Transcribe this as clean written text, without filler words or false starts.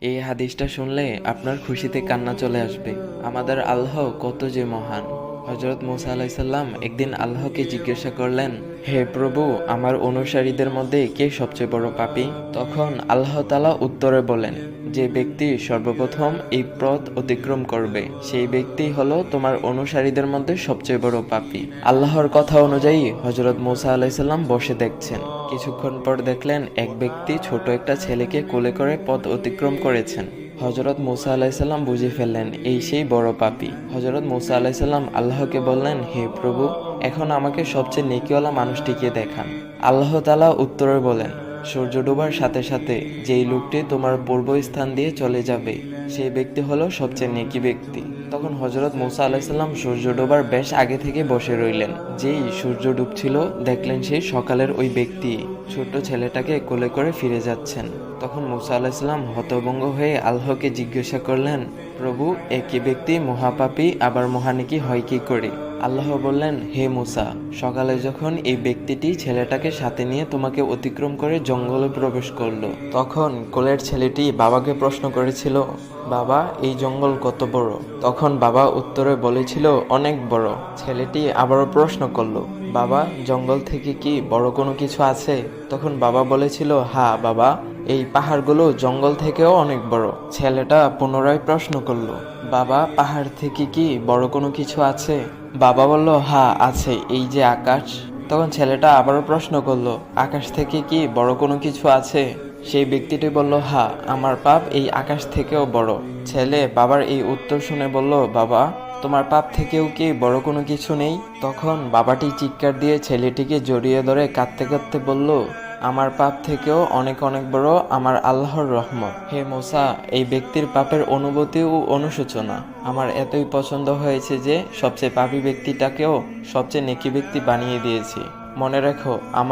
এই হাদিসটা শুনলে আপনার খুশিতে কান্না চলে আসবে। আমাদের আল্লাহ কত যে মহান। হযরত মুসা আলাইসাল্লাম একদিন আল্লাহকে জিজ্ঞাসা করলেন, হে প্রভু, আমার অনুসারীদের মধ্যে কে সবচেয়ে বড় পাপী? তখন আল্লাহ তাআলা উত্তরে বলেন, যে ব্যক্তি সর্বপ্রথম এই পথ অতিক্রম করবে সেই ব্যক্তি হলো তোমার অনুসারীদের মধ্যে সবচেয়ে বড় পাপী। আল্লাহর কথা অনুযায়ী হযরত মুসা আলাইসাল্লাম বসে দেখছেন। কিছুক্ষণ পর দেখলেন এক ব্যক্তি ছোট একটা ছেলেকে কোলে করে পথ অতিক্রম করেছেন। হযরত মুসা আলাইসাল্লাম বুঝে ফেললেন এই সেই বড় পাপী। হযরত মুসা আলাইসাল্লাম আল্লাহকে বললেন, হে প্রভু, এখন আমাকে সবচেয়ে নেকিওয়ালা মানুষটিকে দেখান। আল্লাহ তাআলা উত্তরে বলেন, সূর্য ডোবার সাথে সাথে যেই লোকটি তোমার পূর্ব স্থান দিয়ে চলে যাবে সেই ব্যক্তি হলো সবচেয়ে নেকি ব্যক্তি। তখন হযরত মুসা আলাইসাল্লাম সূর্য ডোবার বেশ আগে থেকে বসে রইলেন। যেই সূর্য ডুবছিল দেখলেন সেই সকালের ওই ব্যক্তি ছোট্ট ছেলেটাকে কোলে করে ফিরে যাচ্ছেন। তখন মুসা আলাইসাল্লাম হতভম্ব হয়ে আল্লাহকে জিজ্ঞাসা করলেন, প্রভু, একই ব্যক্তি মহাপাপী আবার মহানেকি হয় কি করে? আল্লাহ বললেন, হে মুসা, সকালে যখন এই ব্যক্তিটি ছেলেটাকে সাথে নিয়ে তোমাকে অতিক্রম করে জঙ্গলে প্রবেশ করলো, তখন কোলের ছেলেটি বাবাকে প্রশ্ন করেছিল, বাবা, এই জঙ্গল কত বড়? তখন বাবা উত্তরে বলেছিল, অনেক বড়। ছেলেটি আবারও প্রশ্ন করলো, বাবা, জঙ্গল থেকে কি বড় কোনো কিছু আছে? তখন বাবা বলেছিল, হ্যাঁ বাবা, এই পাহাড়গুলো জঙ্গল থেকেও অনেক বড়। ছেলেটা পুনরায় প্রশ্ন করলো, বাবা, পাহাড় থেকে কি বড় কোনো কিছু আছে? বাবা বলল, হ্যাঁ আছে, এই যে আকাশ। তখন ছেলেটা আবারও প্রশ্ন করলো, আকাশ থেকে কি বড় কোনো কিছু আছে? সেই ব্যক্তিটি বলল, হ্যাঁ, আমার পাপ এই আকাশ থেকেও বড়। ছেলে বাবার এই উত্তর শুনে বলল, বাবা, তোমার পাপ থেকেও কি বড় কোনো কিছু নেই? তখন বাবাটি চিৎকার দিয়ে ছেলেটিকে জড়িয়ে ধরে কাঁদতে কাঁদতে বলল, আমার পাপ থেকেও অনেক অনেক বড় আমার আল্লাহর রহমত। হে মুসা, এই ব্যক্তির পাপের অনুভূতি ও অনুশোচনা আমার এতই পছন্দ হয়েছে যে সবচেয়ে পাপী ব্যক্তিটাকেও সবচেয়ে নেকি ব্যক্তি বানিয়ে দিয়েছি। মনে রেখো, আমার